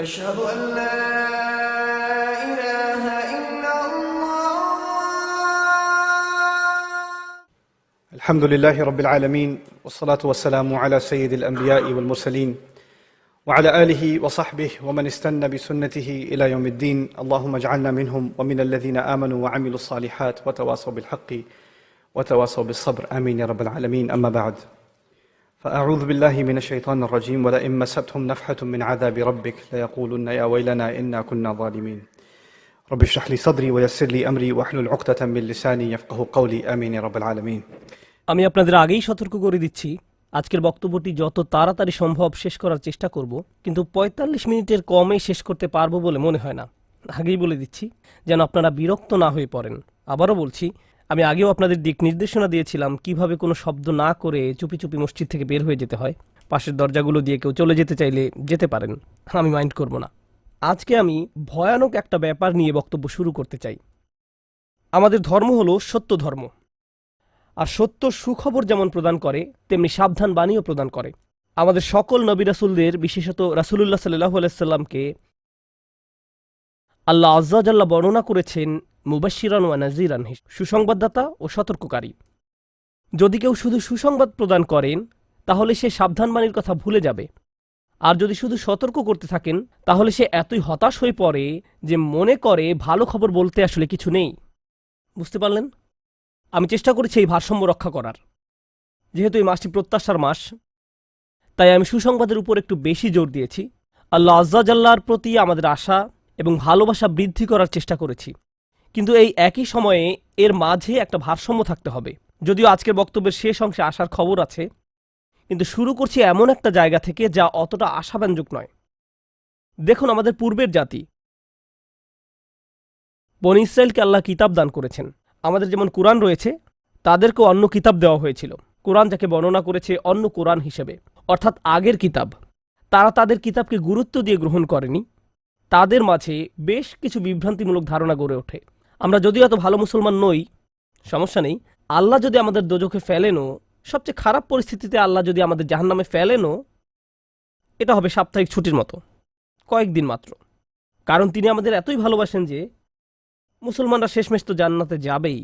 أشهد أن لا إله إلا الله. الحمد لله رب العالمين والصلاة والسلام على سيد الأنبياء والمرسلين وعلى آله وصحبه ومن استنى بسنته إلى يوم الدين. اللهم اجعلنا منهم ومن الذين آمنوا وعملوا الصالحات وتواصوا بالحق وتواصوا بالصبر. آمين يا رب العالمين. أما بعد، فأعوذ بالله من الشيطان الرجيم. ولئن مستهم نفحة من عذاب ربك ليقولن يا ويلنا إنا كنا ظالمين. رب اشرح لي صدري ويسر لي أمري واحلل عقدة من لساني يفقهوا قولي. آمين يا رب العالمين. আমি আপনাদের আগেই সতর্ক করে দিচ্ছি, আজকের বক্তব্যটি যত তাড়াতাড়ি সম্ভব শেষ করার চেষ্টা করব, কিন্তু ৪৫ মিনিটের কমেই শেষ করতে পারবো বলে মনে হয় না। আগেই বলে দিচ্ছি যেন আপনারা বিরক্ত না হয়ে পড়েন। আবারও বলছি, আমি আগেও আপনাদের দিক নির্দেশনা দিয়েছিলাম কিভাবে কোনো শব্দ না করে চুপি চুপি মসজিদ থেকে বের হয়ে যেতে হয়। পাশের দরজাগুলো দিয়ে কেউ চলে যেতে চাইলে যেতে পারেন, আমি মাইন্ড করব না। আজকে আমি ভয়ানক একটা ব্যাপার নিয়ে বক্তব্য শুরু করতে চাই। আমাদের ধর্ম হলো সত্য ধর্ম, আর সত্য সুখবর যেমন প্রদান করে তেমনি সাবধান বাণীও প্রদান করে। আমাদের সকল নবী রাসূলদের, বিশেষত রাসূলুল্লাহ সাল্লাল্লাহু আলাইহি সাল্লামকে আল্লাহ আযজা ওয়া জাল্লা বর্ণনা করেছেন মুবাশশিরান ওয়া নাযীরান, সুসংবাদদাতা ও সতর্ককারী। যদি কেউ শুধু সুসংবাদ প্রদান করেন তাহলে সে সাবধান বাণীর কথা ভুলে যাবে, আর যদি শুধু সতর্ক করতে থাকেন তাহলে সে এতই হতাশ হয়ে পড়ে যে মনে করে ভালো খবর বলতে আসলে কিছু নেই। বুঝতে পারলেন? আমি চেষ্টা করেছি এই ভারসাম্য রক্ষা করার। যেহেতু এই মাসটি প্রত্যাশার মাস, তাই আমি সুসংবাদের উপর একটু বেশি জোর দিয়েছি। আল্লাহ আযজা ওয়া জাল্লার প্রতি আমাদের আশা এবং ভালোবাসা বৃদ্ধি করার চেষ্টা করেছি, কিন্তু এই একই সময়ে এর মাঝে একটা ভারসাম্য থাকতে হবে। যদিও আজকের বক্তব্যের শেষ অংশে আসার খবর আছে, কিন্তু শুরু করছি এমন একটা জায়গা থেকে যা অতটা আশাব্যঞ্জক নয়। দেখুন, আমাদের পূর্বের জাতি বনী ইসরায়েলকে আল্লাহ কিতাব দান করেছেন। আমাদের যেমন কুরআন রয়েছে, তাদেরকেও অন্য কিতাব দেওয়া হয়েছিল। কুরআন যাকে বর্ণনা করেছে অন্য কোরআন হিসেবে, অর্থাৎ আগের কিতাব। তারা তাদের কিতাবকে গুরুত্ব দিয়ে গ্রহণ করেনি। তাদের মাঝে বেশ কিছু বিভ্রান্তিমূলক ধারণা গড়ে ওঠে। আমরা যদিও এত ভালো মুসলমান নই, সমস্যা নেই। আল্লাহ যদি আমাদের দোজখে ফেলেনও, সবচেয়ে খারাপ পরিস্থিতিতে আল্লাহ যদি আমাদের জাহান্নামে ফেলেনও, এটা হবে সাপ্তাহিক ছুটির মতো, কয়েকদিন মাত্র। কারণ তিনি আমাদের এতই ভালোবাসেন যে মুসলমানরা শেষমেশ তো জান্নাতে যাবেই।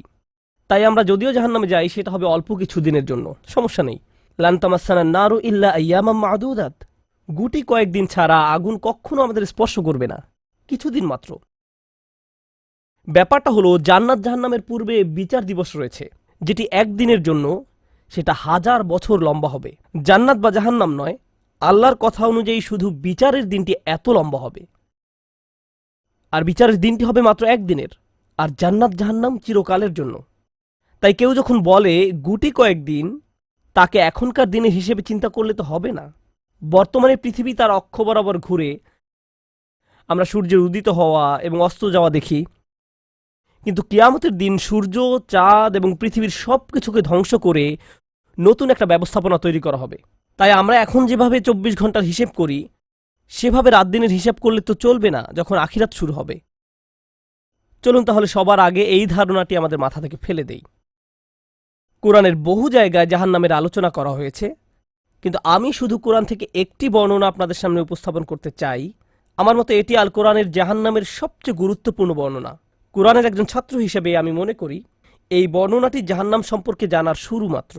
তাই আমরা যদিও জাহান্নামে যাই, সেটা হবে অল্প কিছু দিনের জন্য, সমস্যা নেই। লান তামাসসানান নারু ইল্লা আইয়ামাম মা'দুদাত, গুটি কয়েকদিন ছাড়া আগুন কখনো আমাদের স্পর্শ করবে না, কিছুদিন মাত্র। ব্যাপারটা হলো, জান্নাত জাহান্নামের পূর্বে বিচার দিবস রয়েছে, যেটি একদিনের জন্য, সেটা 1000 বছর লম্বা হবে। জান্নাত বা জাহান্নাম নয়, আল্লাহর কথা অনুযায়ী শুধু বিচারের দিনটি এত লম্বা হবে। আর বিচারের দিনটি হবে মাত্র একদিনের, আর জান্নাত জাহান্নাম চিরকালের জন্য। তাই কেউ যখন বলে গুটি কয়েকদিন, তাকে এখনকার দিনের হিসেবে চিন্তা করলে তো হবে না। বর্তমানে পৃথিবী তার অক্ষ বরাবর ঘুরে, আমরা সূর্যের উদিত হওয়া এবং অস্ত যাওয়া দেখি, কিন্তু কিয়ামতের দিন সূর্য, চাঁদ এবং পৃথিবীর সব কিছুকে ধ্বংস করে নতুন একটা ব্যবস্থাপনা তৈরি করা হবে। তাই আমরা এখন যেভাবে 24 ঘন্টার হিসেব করি, সেভাবে রাত দিনের হিসাব করলে তো চলবে না যখন আখিরাত শুরু হবে। চলুন তাহলে সবার আগে এই ধারণাটি আমাদের মাথা থেকে ফেলে দেই। কোরআনের বহু জায়গায় জাহান্নামের আলোচনা করা হয়েছে, কিন্তু আমি শুধু কোরআন থেকে একটি বর্ণনা আপনাদের সামনে উপস্থাপন করতে চাই। আমার মতে এটি আল কোরআনের জাহান্নামের সবচেয়ে গুরুত্বপূর্ণ বর্ণনা। কোরআনের একজন ছাত্র হিসেবে আমি মনে করি এই বর্ণনাটি জাহান্নাম সম্পর্কে জানার শুরু মাত্র।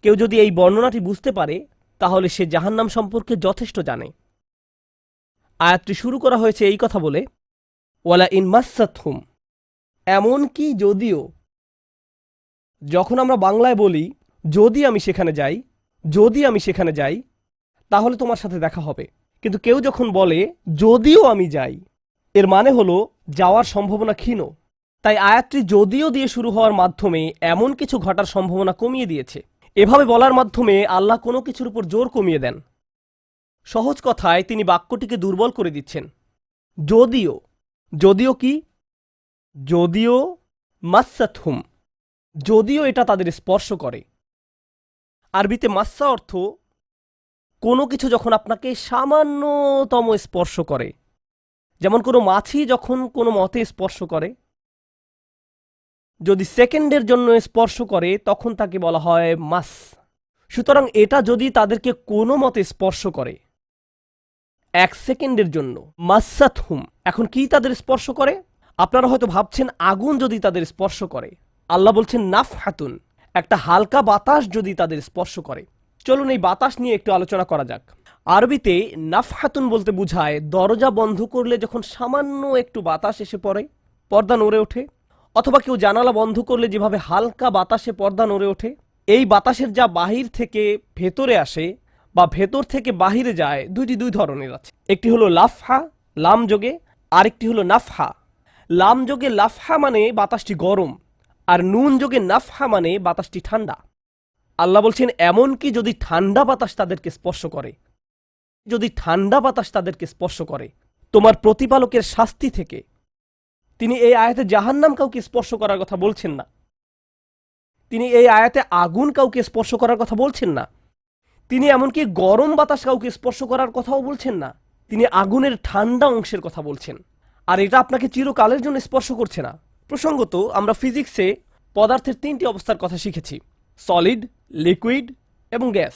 কেউ যদি এই বর্ণনাটি বুঝতে পারে, তাহলে সে জাহান্নাম সম্পর্কে যথেষ্ট জানে। আয়াতটি শুরু করা হয়েছে এই কথা বলে, ওয়ালা ইন মাসসাতহুম, এমনকি যদিও। যখন আমরা বাংলায় বলি যদি আমি সেখানে যাই, যদি আমি সেখানে যাই, তাহলে তোমার সাথে দেখা হবে। কিন্তু কেউ যখন বলে যদিও আমি যাই, এর মানে হলো যাওয়ার সম্ভাবনা ক্ষীণ। তাই আয়াতটি যদিও দিয়ে শুরু হওয়ার মাধ্যমে এমন কিছু ঘটার সম্ভাবনা কমিয়ে দিয়েছে। এভাবে বলার মাধ্যমে আল্লাহ কোনো কিছুর উপর জোর কমিয়ে দেন। সহজ কথায় তিনি বাক্যটিকে দুর্বল করে দিচ্ছেন। যদিও, যদিও কি? যদিও মাসসাতহুম, যদিও এটা তাদের স্পর্শ করে। আরবিতে মাসসা অর্থ কোনো কিছু যখন আপনাকে সামান্যতম স্পর্শ করে, যেমন কোনো মাছি যখন কোনো মতে স্পর্শ করে, যদি সেকেন্ডের জন্য স্পর্শ করে তখন তাকে বলা হয় মাস। সুতরাং এটা যদি তাদেরকে কোনো মতে স্পর্শ করে, 1 সেকেন্ডের জন্য। মাসাতহুম, এখন কি তাদের স্পর্শ করে? আপনারা হয়তো ভাবছেন আগুন যদি তাদের স্পর্শ করে, আল্লাহ বলছেন নাফহাতুন, একটা হালকা বাতাস যদি তাদের স্পর্শ করে। চলুন এই বাতাস নিয়ে একটু আলোচনা করা যাক। আরবিতে নাফহাতুন বলতে বোঝায় দরজা বন্ধ করলে যখন সামান্য একটু বাতাস এসে পড়ে, পর্দা নড়ে ওঠে, অথবা কেউ জানালা বন্ধ করলে যেভাবে হালকা বাতাসে পর্দা নড়ে ওঠে। এই বাতাসের যা বাহির থেকে ভেতরে আসে বা ভেতর থেকে বাহিরে যায়, দুই ধরনের আছে। একটি হলো লাফহা, লাম যোগে, আরেকটি হলো নাফহা। লাম যোগে লাফহা মানে বাতাসটি গরম, আর নুন যোগে নাফহা মানে বাতাসটি ঠান্ডা। আল্লাহ বলছেন এমনকি যদি ঠান্ডা বাতাস তাদেরকে স্পর্শ করে, যদি ঠান্ডা বাতাস তাদেরকে স্পর্শ করে তোমার প্রতিপালকের শাস্তি থেকে। তিনি এই আয়াতে জাহান্নাম কাউকে স্পর্শ করার কথা বলছেন না, তিনি এই আয়াতে আগুন কাউকে স্পর্শ করার কথা বলছেন না, তিনি এমনকি গরম বাতাস কাউকে স্পর্শ করার কথাও বলছেন না, তিনি আগুনের ঠান্ডা অংশের কথা বলছেন। আর এটা আপনাকে চিরকালের জন্য স্পর্শ করছে না। প্রসঙ্গত, আমরা ফিজিক্সে পদার্থের 3টি অবস্থার কথা শিখেছি: সলিড, লিকুইড এবং গ্যাস।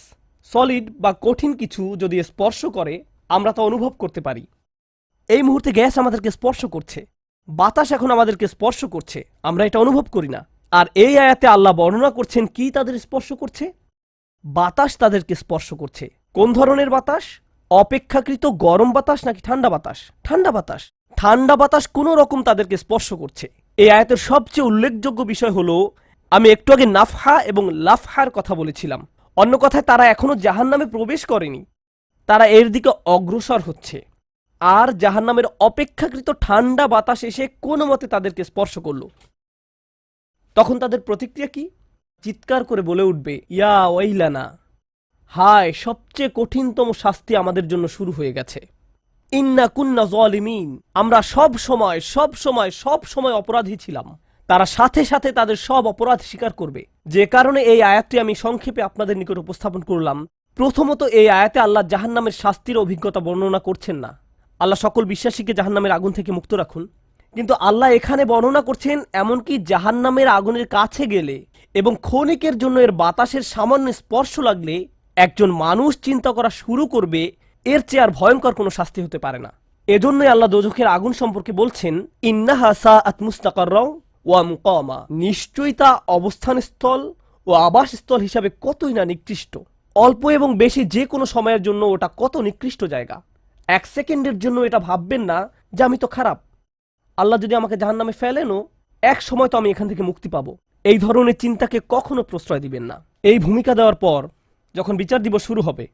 সলিড বা কঠিন কিছু যদি স্পর্শ করে আমরা তা অনুভব করতে পারি। এই মুহূর্তে গ্যাস আমাদেরকে স্পর্শ করছে, বাতাস এখন আমাদেরকে স্পর্শ করছে, আমরা এটা অনুভব করি না। আর এই আয়াতে আল্লাহ বর্ণনা করছেন কি তাদের স্পর্শ করছে? বাতাস তাদেরকে স্পর্শ করছে। কোন ধরনের বাতাস? অপেক্ষাকৃত গরম বাতাস নাকি ঠান্ডা বাতাস? ঠান্ডা বাতাস। ঠান্ডা বাতাস কোনো রকম তাদেরকে স্পর্শ করছে। এই আয়াতের সবচেয়ে উল্লেখযোগ্য বিষয় হলো, আমি একটু আগে নাফহা এবং লাফহার কথা বলেছিলাম। অন্য কথায় তারা এখনো জাহান্নামে প্রবেশ করেনি, তারা এর দিকে অগ্রসর হচ্ছে। আর জাহান্নামের অপেক্ষাকৃত ঠান্ডা বাতাস এসে কোনো মতে তাদেরকে স্পর্শ করল, তখন তাদের প্রতিক্রিয়া কি? চিৎকার করে বলে উঠবে, ইয়া ওয়াইলানা, হায়, সবচেয়ে কঠিনতম শাস্তি আমাদের জন্য শুরু হয়ে গেছে। ইন্না কুন্না যালিমিন, আমরা সব সময় অপরাধী ছিলাম। তারা সাথে সাথে তাদের সব অপরাধ স্বীকার করবে। যে কারণে এই আয়াতটি আমি সংক্ষেপে আপনাদের নিকট উপস্থাপন করলাম। প্রথমত, এই আয়াতে আল্লাহ জাহান্নামের শাস্তির অভিজ্ঞতা বর্ণনা করছেন না। আল্লাহ সকল বিশ্বাসীকে জাহান্নামের আগুন থেকে মুক্ত রাখুন। কিন্তু আল্লাহ এখানে বর্ণনা করছেন এমনকি জাহান্নামের আগুনের কাছে গেলে এবং ক্ষণিকের জন্য এর বাতাসের সামান্য স্পর্শ লাগলে একজন মানুষ চিন্তা করা শুরু করবে এর চেয়ে আর ভয়ঙ্কর কোনো শাস্তি হতে পারে না। এজন্যই আল্লাহ দোজখের আগুন সম্পর্কে বলছেন, ইন্নাহা সাআত মুস্তাকাররাও ওয়া মুকামা, নিশ্চয়ই তা অবস্থানস্থল ও আবাসস্থল হিসাবে কতই না নিকৃষ্ট। অল্প এবং বেশি যে কোনো সময়ের জন্য ওটা কত নিকৃষ্ট জায়গা। 1 সেকেন্ডের জন্য এটা ভাববেন না যে আমি তো খারাপ, আল্লাহ যদি আমাকে জাহান্নামে ফেলেনও এক সময় তো আমি এখান থেকে মুক্তি পাবো। এই ধরনের চিন্তাকে কখনো প্রশ্রয় দিবেন না। এই ভূমিকা দেওয়ার পর যখন বিচার দিবস শুরু হবে,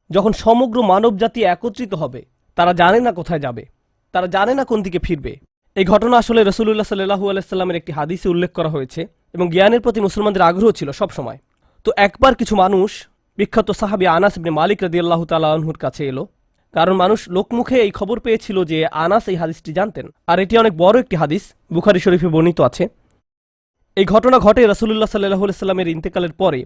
যখন সমগ্র মানব জাতি একত্রিত হবে, তারা জানে না কোথায় যাবে, তারা জানে না কোন দিকে ফিরবে। এই ঘটনা আসলে রাসূলুল্লাহ সাল্লাল্লাহু আলাইহি সাল্লামের একটি হাদিসে উল্লেখ করা হয়েছে এবং জ্ঞানের প্রতি মুসলমানদের আগ্রহ ছিল সব সময়। তো একবার কিছু মানুষ বিখ্যাত সাহাবী আনাস ইবনে মালিক রাদিয়াল্লাহু তাআলা আনহুর কাছে এলো, কারণ মানুষ লোকমুখে এই খবর পেয়েছিল যে আনাস এই হাদিসটি জানতেন, আর এটি অনেক বড় একটি হাদিস, বুখারী শরীফে বর্ণিত আছে। এই ঘটনা ঘটে রাসূলুল্লাহ সাল্লাল্লাহু আলাইহি সাল্লামের ইন্তেকালের পরে।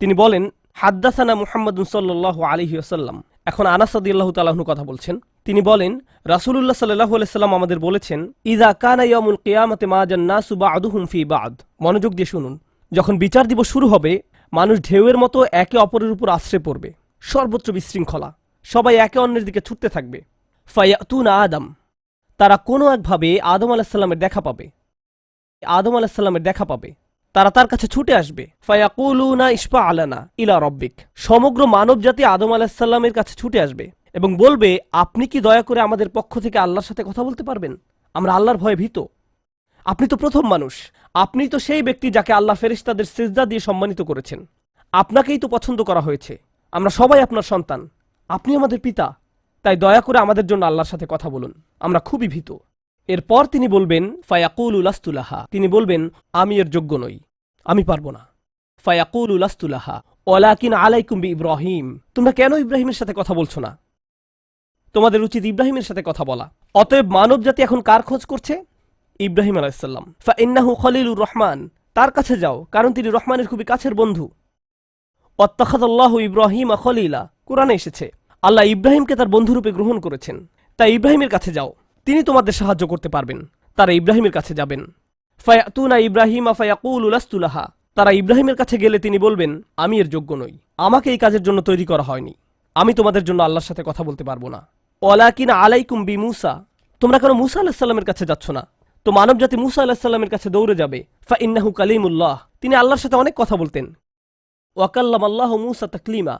তিনি বলেন, হাদ্দাসানা মুহাম্মাদুন সাল্লাল্লাহু আলাইহি ওয়াসাল্লাম। এখন আনাস রাদিয়াল্লাহু তাআলা আনহু কথা বলছেন। তিনি বলেন, রাসূলুল্লাহ সাল্লাল্লাহু আলাইহি সাল্লাম আমাদের বলেছেন, ইযা কানা ইয়াউমুল কিয়ামাতি মা জান্নাসু বা'দুহুম ফি বা'দ। মনোযোগ দিয়ে শুনুন। যখন বিচার দিবস শুরু হবে, মানুষ ঢেউয়ের মতো একে অপরের উপর আশ্রে পড়বে, সর্বত্র বিশৃঙ্খলা, সবাই একে অন্যের দিকে ছুটতে থাকবে। ফায়াতুনা আদম, তারা কোনো একভাবে আদম আলাইহিস সালামের দেখা পাবে, আদম আলাইহিস সালামের দেখা পাবে, তারা তার কাছে ছুটে আসবে। ফায়াকুলুনা ইশফা আলানা ইলা রাব্বিক, সমগ্র মানব জাতি আদম আলাইহিস সালামের কাছে ছুটে আসবে এবং বলবে, আপনি কি দয়া করে আমাদের পক্ষ থেকে আল্লাহর সাথে কথা বলতে পারবেন? আমরা আল্লাহর ভয়ে ভীত। আপনি তো প্রথম মানুষ, আপনি তো সেই ব্যক্তি যাকে আল্লাহ ফেরেশতাদের সিজদা দিয়ে সম্মানিত করেছেন, আপনাকেই তো পছন্দ করা হয়েছে, আমরা সবাই আপনার সন্তান, আপনি আমাদের পিতা, তাই দয়া করে আমাদের জন্য আল্লাহর সাথে কথা বলুন, আমরা খুবই ভীত। এরপর তিনি বলবেন, ফায়াকুলু লাস্তু লাহা, তিনি বলবেন, আমি এর যোগ্য নই, আমি পারবো না। ফায়াকুলু লাস্তু লাহা ওয়ালাকিন আলাইকুম বিইব্রাহিম, তোমরা কেন ইব্রাহিমের সাথে কথা বলছো না? তোমাদের উচিত ইব্রাহিমের সাথে কথা বলা। অতএব মানব জাতি এখন কার খোঁজ করছে? ইব্রাহিম আলাইহিস সালাম। ফাইন্নাহু খলিলুর রহমান, তার কাছে যাও, কারণ তিনি রহমানের খুবই কাছের বন্ধু। ওয়াত্তাখাযাল্লাহু ইব্রাহিমা খলিলা, কোরআনে এসেছে আল্লাহ ইব্রাহিমকে তার বন্ধুরূপে গ্রহণ করেছেন। তাই ইব্রাহিমের কাছে যাও, তিনি তোমাদের সাহায্য করতে পারবেন। তারা ইব্রাহিমের কাছে যাবেন। ফায়াতুনা ইব্রাহিমা ফায়াকুলু লাস্তু লাহা, তারা ইব্রাহিমের কাছে গেলে তিনি বলবেন, আমি এর যোগ্য নই, আমাকে এই কাজের জন্য তৈরি করা হয়নি, আমি তোমাদের জন্য আল্লাহর সাথে কথা বলতে পারবো না। ওয়ালাকিন আলাইকুম বি মুসা, তোমরা কেন মুসা আলাইহিস সালামের কাছে যাচ্ছ না? তো মানব জাতি মুসা আলাইহিস সালামের কাছে দৌড়ে যাবে। ফা ইন্নাহু কালিমুল্লাহ, তিনি আল্লাহর সাথে অনেক কথা বলতেন। ওয়া কাল্লামাল্লাহু মুসা তাকলিমা,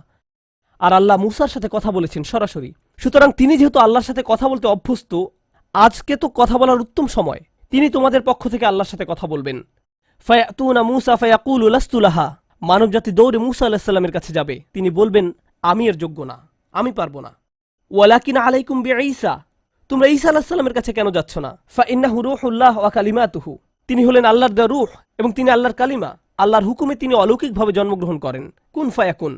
আর আল্লাহ মুসার সাথে কথা বলেছেন সরাসরি। সুতরাং তিনি যেহেতু আল্লাহর সাথে কথা বলতে অভ্যস্ত, আজকে তো কথা বলার উত্তম সময়। তিনি তোমাদের পক্ষ থেকে আল্লাহর সাথে কথা বলবেন। ফায়াতুনা মুসা ফায়াকুলু লাস্তু লাহা, মানব জাতি দৌড়ে মুসা আলাইহিস সালামের কাছে যাবে। তিনি বলবেন, আমি এর যোগ্য না, আমি পারবো না। ওয়ালাকিন আলাইকুম বিঈসা, তোমরা ঈসা আলাইহিস সালামের কাছে কেন যাচ্ছ না? ফা ইন্নাহু রূহুল্লাহ ওয়া কালিমাতুহু, তিনি হলেন আল্লাহর দেওয়া রূহ এবং তিনি আল্লাহর কালিমা। আল্লাহর হুকুমে তিনি অলৌকিকভাবে জন্মগ্রহণ করেন। কুন ফায়াকুন,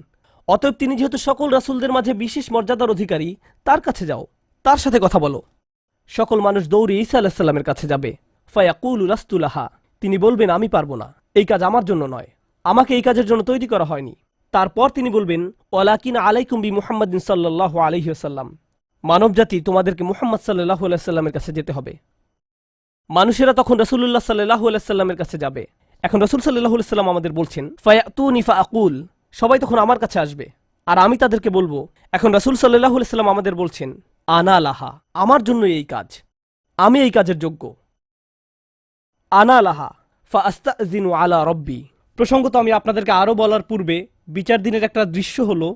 অতএব তিনি যেহেতু সকল রাসূলদের মাঝে বিশেষ মর্যাদার অধিকারী, তার কাছে যাও, তার সাথে কথা বলো। সকল মানুষ দৌড়ে ঈসা আলাইহিস সালামের কাছে যাবে। ফায়াকুলু লাস্তু লাহা, তিনি বলবেন, আমি পারবো না, এই কাজ আমার জন্য নয়, আমাকে এই কাজের জন্য তৈরি করা হয়নি। তারপর তিনি বলবেন, ওয়ালাকিন আলাইকুম বি মুহাম্মাদিন সাল্লাল্লাহু আলাইহি ওয়াসাল্লাম, মানব জাতি তোমাদেরকে মুহাম্মদ সাল্লাল্লাহু আলাইহি ওয়াসাল্লামের কাছে যেতে হবে। মানুষেরা তখন রাসূলুল্লাহ সাল্লাল্লাহু আলাইহি ওয়াসাল্লামের কাছে যাবে। এখন রাসূল সাল্লাল্লাহু আলাইহি ওয়াসাল্লাম আমাদের বলছেন, ফায়াতুনি ফাআকুল, সবাই তখন আমার কাছে আসবে আর আমি তাদেরকে বলবো। এখন রাসূল সাল্লাল্লাহু আলাইহি ওয়াসাল্লাম আমাদের বলছেন, আনা লাহা, আমার জন্য এই কাজ, আমি এই কাজের যোগ্য। আনা লাহা ফাআস্তাযিনু আলা রব্বি। প্রসঙ্গত আমি আপনাদেরকে আরো বলার পূর্বে বিচার দিনের একটা দৃশ্য হলো,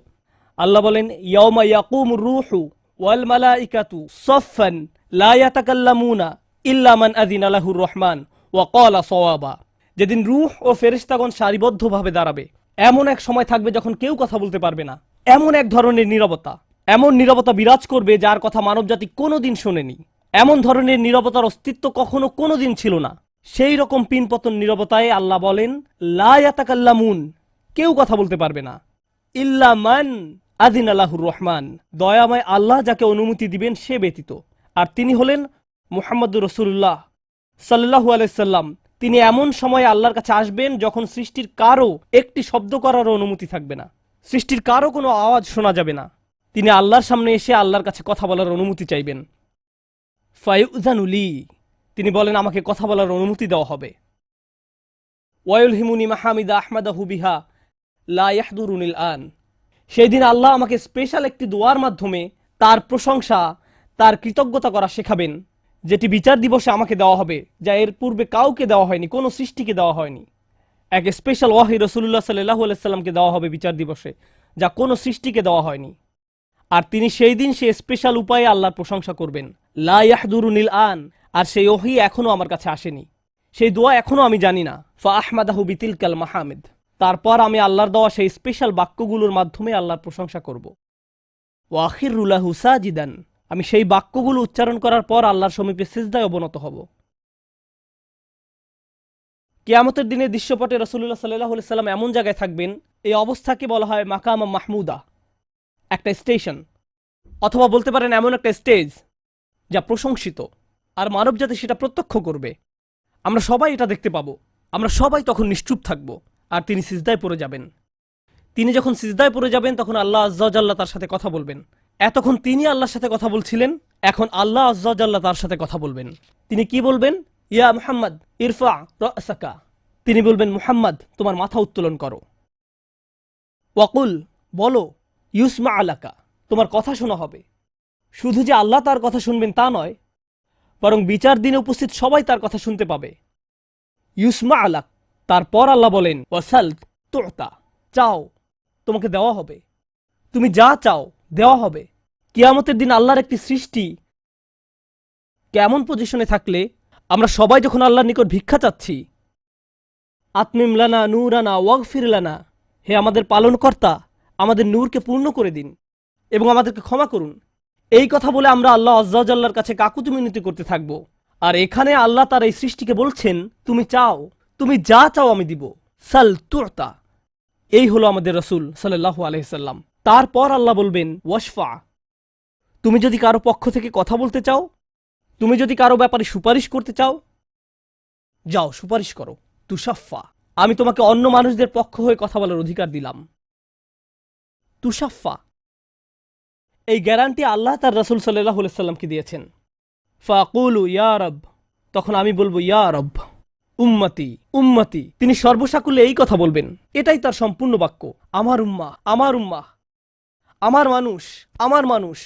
আল্লাহ বলেন, ইয়াউমা ইয়াকুমুর রূহু ওয়াল মালাইকাতু সাফফান লা ইয়াতাকাল্লামুনা ইল্লা মান আযিনা লাহুর রহমান ওয়া ক্বালা সাওয়াবা। যেদিন রূহ ও ফেরেশতাগণ সারিবদ্ধভাবে দাঁড়াবে, এমন এক সময় থাকবে যখন কেউ কথা বলতে পারবে না। এমন এক ধরনের নীরবতা, এমন নীরবতা বিরাজ করবে যার কথা মানবজাতি কোনোদিন শোনেনি। এমন ধরনের নীরবতার অস্তিত্ব কখনো কোনোদিন ছিল না। সেই রকম পিনপতন নীরবতায় আল্লাহ বলেন, লা ইয়াতাকাল্লামুন, কেউ কথা বলতে পারবে না, ইল্লা মান আযিনা লাহুর রহমান, দয়াময় আল্লাহ যাকে অনুমতি দিবেন সে ব্যতীত। আর তিনি হলেন মুহাম্মদুর রাসূলুল্লাহ সাল্লাল্লাহু আলাইহি সাল্লাম। তিনি এমন সময় আল্লাহর কাছে আসবেন যখন সৃষ্টির কারো একটি শব্দ করারও অনুমতি থাকবে না, সৃষ্টির কারো কোনো আওয়াজ শোনা যাবে না। তিনি আল্লাহর সামনে এসে আল্লাহর কাছে কথা বলার অনুমতি চাইবেন। ফায়ুযানু লি, তিনি বলেন, আমাকে কথা বলার অনুমতি দেওয়া হবে। ওয়ায়ুলহিমুনি মাহামিদা আহমাদাহু বিহা লা ইয়াহদুরুনিল আন, সেই দিন আল্লাহ আমাকে স্পেশাল একটি দোয়ার মাধ্যমে তার প্রশংসা, তার কৃতজ্ঞতা করা শেখাবেন, যেটি বিচার দিবসে আমাকে দেওয়া হবে, যা এর পূর্বে কাউকে দেওয়া হয়নি, কোনো সৃষ্টিকে দেওয়া হয়নি। এক স্পেশাল ওয়াহি রাসূলুল্লাহ সাল্লাল্লাহু আলাইহি সাল্লামকে দেওয়া হবে বিচার দিবসে, যা কোনো সৃষ্টিকে দেওয়া হয়নি। আর তিনি সেই দিন সে স্পেশাল উপায়ে আল্লাহর প্রশংসা করবেন, লা ইয়াহদুরুনিল আন, আর সেই ওহী এখনো আমার কাছে আসেনি, সেই দোয়া এখনো আমি জানি না। ফা আহমাদাহু বিতিলকাল মাহমিদ, তারপর আমি আল্লাহর দেওয়া সেই স্পেশাল বাক্যগুলোর মাধ্যমে আল্লাহর প্রশংসা করব। ওয়া আখিরু লাহু সাজিদান, আমি সেই বাক্যগুলো উচ্চারণ করার পর আল্লাহর সমীপে সিজদায় অবনত হব। কিয়ামতের দিনে দৃশ্যপটে রাসূলুল্লাহ সাল্লাল্লাহু আলাইহি সাল্লাম এমন জায়গায় থাকবেন, এই অবস্থাকে বলা হয় মাকাম মাহমুদা, একটা স্টেশন, অথবা বলতে পারেন এমন একটা স্টেজ যা প্রশংসিত, আর মানবজাতি সেটা প্রত্যক্ষ করবে। আমরা সবাই এটা দেখতে পাবো। আমরা সবাই তখন নিশ্চুপ থাকব, আর তিনি সিজদায় পড়ে যাবেন। তিনি যখন সিজদায় পড়ে যাবেন তখন আল্লাহ আযজা ওয়া জাল্লা তার সাথে কথা বলবেন। এতক্ষণ তিনি আল্লাহর সাথে কথা বলছিলেন, এখন আল্লাহ আযজা ওয়া জাল্লা তার সাথে কথা বলবেন। তিনি কি বলবেন? ইয়া মুহাম্মদ ইরফা রাসাকা, তিনি বলবেন, মুহাম্মদ তোমার মাথা উত্তোলন করো। ওয়াকুল, বলো, ইউসমা আলাকা, তোমার কথা শোনা হবে। শুধু যে আল্লাহ তার কথা শুনবেন তা নয়, বরং বিচার দিনে উপস্থিত সবাই তার কথা শুনতে পাবে। ইউসমা আলাক, তারপর আল্লাহ বলেন, ওয়াসাল তুতা, চাও তোমাকে দেওয়া হবে, তুমি যা চাও দেওয়া হবে। কিয়ামতের দিন আল্লাহর একটি সৃষ্টি কেমন পজিশনে থাকলে আমরা সবাই যখন আল্লাহর নিকট ভিক্ষা চাচ্ছি, আতমিম লানা নূরানা ওয়াগফির লানা, হে আমাদের পালনকর্তা, আমাদের নূরকে পূর্ণ করে দিন এবং আমাদেরকে ক্ষমা করুন, এই কথা বলে আমরা আল্লাহ আযজা ওয়া জাল্লার কাছে কাকুতি মিনতি করতে থাকব। আর এখানে আল্লাহ তার এই সৃষ্টিকে বলছেন, তুমি চাও, তুমি যা চাও আমি দিব, সাল তুতা। এই হলো আমাদের রাসূল সাল্লাল্লাহু আলাইহি সাল্লাম। তারপর আল্লাহ বলবেন, ওয়াশফা, তুমি যদি কারো পক্ষ থেকে কথা বলতে চাও, তুমি যদি কারো ব্যাপারে সুপারিশ করতে চাও, যাও সুপারিশ করো। তুশাফা, আমি তোমাকে অন্য মানুষদের পক্ষ হয়ে কথা বলার অধিকার দিলাম। তুশাফা, এই গ্যারান্টি আল্লাহ তার রাসূল সাল্লাল্লাহু আলাইহি সাল্লামকে দিয়েছেন। ফাকুলু ইয়া রব, তখন আমি বলবো, ইয়া রব, উম্মতি উম্মতি, তিনি সর্বসাকুল্যে এই কথা বলবেন, এটাই তার সম্পূর্ণ বাক্য, আমার উম্মাহ আমার উম্মাহ, আমার মানুষ আমার মানুষ।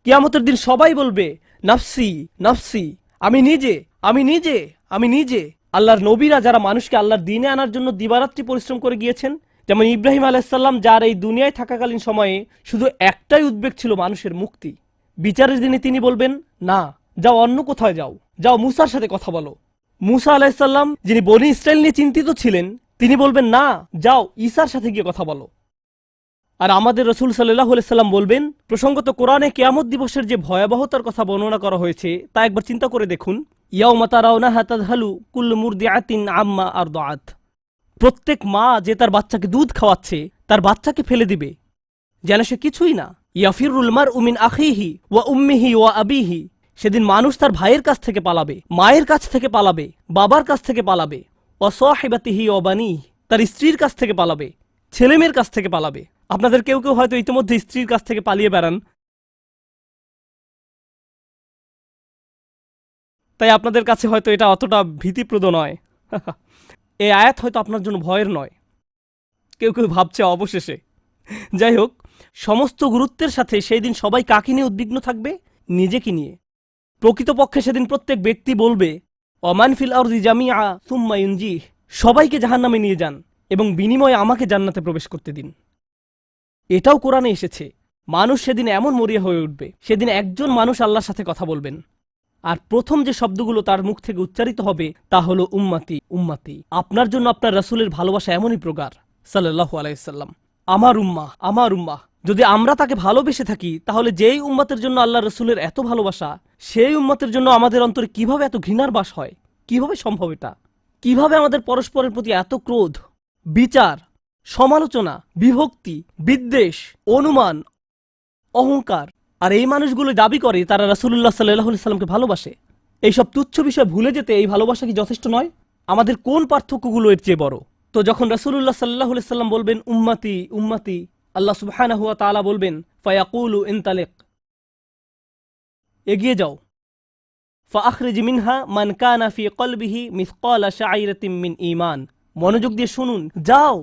কিয়ামতের দিন সবাই বলবে নাফসি নাফসি, আমি নিজে আমি নিজে আমি নিজে। আল্লাহর নবীরা যারা মানুষকে আল্লাহর দ্বীনে আনার জন্য দিবারাত্রি পরিশ্রম করে গিয়েছেন, যেমন ইব্রাহিম আলাইহিস সালাম, যার এই দুনিয়ায় থাকাকালীন সময়ে শুধু একটাই উদ্বেগ ছিল মানুষের মুক্তি, বিচারের দিনে তিনি বলবেন না, যাও অন্য কোথায় যাও, যাও মুসার সাথে কথা বলো। মুসা আলাইহিস সালাম, যিনি বনি ইসরাইল নিয়ে চিন্তিত ছিলেন, তিনি বলবেন না, যাও ঈসার সাথে গিয়ে কথা বলো। আর আমাদের রাসূল সাল্লাল্লাহু আলাইহি সাল্লাম বলবেন, প্রসঙ্গত কোরআনে কিয়ামত দিবসের যে ভয়াবহতার কথা বর্ণনা করা হয়েছে তা একবার চিন্তা করে দেখুন। ইয়াউমা তারাউনাহা তাযহালু কুল্লু মুরদিআতিন আম্মা আরদাআত। প্রত্যেক মা যে তার বাচ্চাকে দুধ খাওয়াচ্ছে তার বাচ্চাকে ফেলে দিবে যেন সে কিছুই না। ইয়াফিরুল মারউ মিন আখিহি ওয়া উম্মিহি ওয়া আবিহি। সেদিন মানুষ তার ভাইয়ের কাছ থেকে পালাবে, মায়ের কাছ থেকে পালাবে, বাবার কাছ থেকে পালাবে, ওয়া সাহিবাতিহি ওয়া বানিহি, তার স্ত্রীর কাছ থেকে পালাবে, ছেলেমেয়ের কাছ থেকে পালাবে। আপনাদের কেউ কেউ হয়তো ইতিমধ্যে স্ত্রীর কাছ থেকে পালিয়ে বেড়ান, তাই আপনাদের কাছে হয়তো এটা অতটা ভীতিপ্রদ নয়। এই আয়াত হয়তো আপনার জন্য ভয়ের নয়, কেউ কেউ ভাবছে অবশেষে। যাই হোক, সমস্ত গুরুত্বের সাথে সেই দিন সবাই কাকে নিয়ে উদ্বিগ্ন থাকবে? নিজেকে নিয়ে। প্রকৃতপক্ষে সেদিন প্রত্যেক ব্যক্তি বলবে ওমান ফিল আরদি জামিআ সুম্মা ইউনজিহ, সবাইকে জাহান্নামে নিয়ে যান এবং বিনিময়ে আমাকে জান্নাতে প্রবেশ করতে দিন। এটাও কোরআনে এসেছে। মানুষ সেদিন এমন মরিয়া হয়ে উঠবে, সেদিন একজন মানুষ আল্লাহর সাথে কথা বলবেন, আর প্রথম যে শব্দগুলো তার মুখ থেকে উচ্চারিত হবে তা হলো উম্মতি উম্মতি। আপনার জন্য আপনার রাসূলের ভালোবাসা এমনই প্রগাঢ় সাল্লাল্লাহু আলাইহি সাল্লাম। আমার উম্মাহ আমার উম্মাহ। যদি আমরা তাকে ভালোবেসে থাকি, তাহলে যেই উম্মতের জন্য আল্লাহ রাসূলের এত ভালোবাসা, সেই উম্মতের জন্য আমাদের অন্তরে কিভাবে এত ঘৃণার বাস হয়? কিভাবে সম্ভব এটা? কিভাবে আমাদের পরস্পরের প্রতি এত ক্রোধ, বিচার, সমালোচনা, বিভক্তি, বিদ্বেষ, অনুমান, অহংকার? আর এই মানুষগুলো দাবি করে তারা রাসূলুল্লাহ সাল্লাল্লাহু আলাইহি সাল্লামকে ভালোবাসে। এইসব তুচ্ছ বিষয় ভুলে যেতে এই ভালোবাসা কি যথেষ্ট নয়? আমাদের কোন পার্থক্যগুলো এর চেয়ে বড়? তো যখন রাসূলুল্লাহ সাল্লাল্লাহু আলাইহি সাল্লাম বলবেন উম্মতি উম্মতি, আল্লাহ সুবহানাহু ওয়া তাআলা বলবেন ফায়াকুলু ইনতালিক, এগিয়ে যাও, ফাআখরিজ মিনহা মান কানা ফি কলবিহি মিসকালা শাইরাতিন মিন ঈমান। মনোযোগ দিয়ে শুনুন, যাও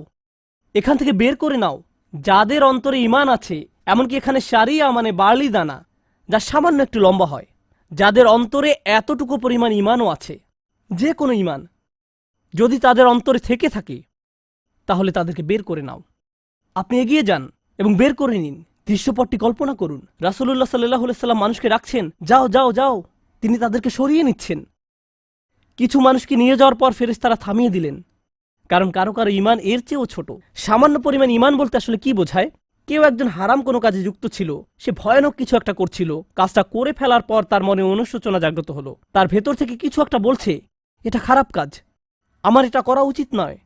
এখান থেকে বের করে নাও যাদের অন্তরে ঈমান আছে, এমনকি এখানে শারিয়া মানে বার্লি দানা, যা সামান্য একটু লম্বা হয়, যাদের অন্তরে এতটুকু পরিমাণ ঈমানও আছে, যে কোনো ঈমান যদি তাদের অন্তরে থেকে থাকে, তাহলে তাদেরকে বের করে নাও। আপনি এগিয়ে যান এবং বের করে নিন। দৃশ্যপটটি কল্পনা করুন। রাসূলুল্লাহ সাল্লাল্লাহু আলাইহি সাল্লাম মানুষকে রাখছেন, যাও যাও যাও, তিনি তাদেরকে সরিয়ে নিচ্ছেন। কিছু মানুষকে নিয়ে যাওয়ার পর ফেরেশতারা থামিয়ে দিলেন, কারণ কারো কারো ঈমান এর চেয়েও ছোট। সামান্য পরিমাণ ঈমান বলতে আসলে কি বোঝায়? কেউ একজন হারাম কোনো কাজে যুক্ত ছিল, সে ভয়ানক কিছু একটা করছিল, কাজটা করে ফেলার পর তার মনে অনুশোচনা জাগ্রত হলো, তার ভেতর থেকে কিছু একটা বলছে এটা খারাপ কাজ, আমার এটা করা উচিত নয়,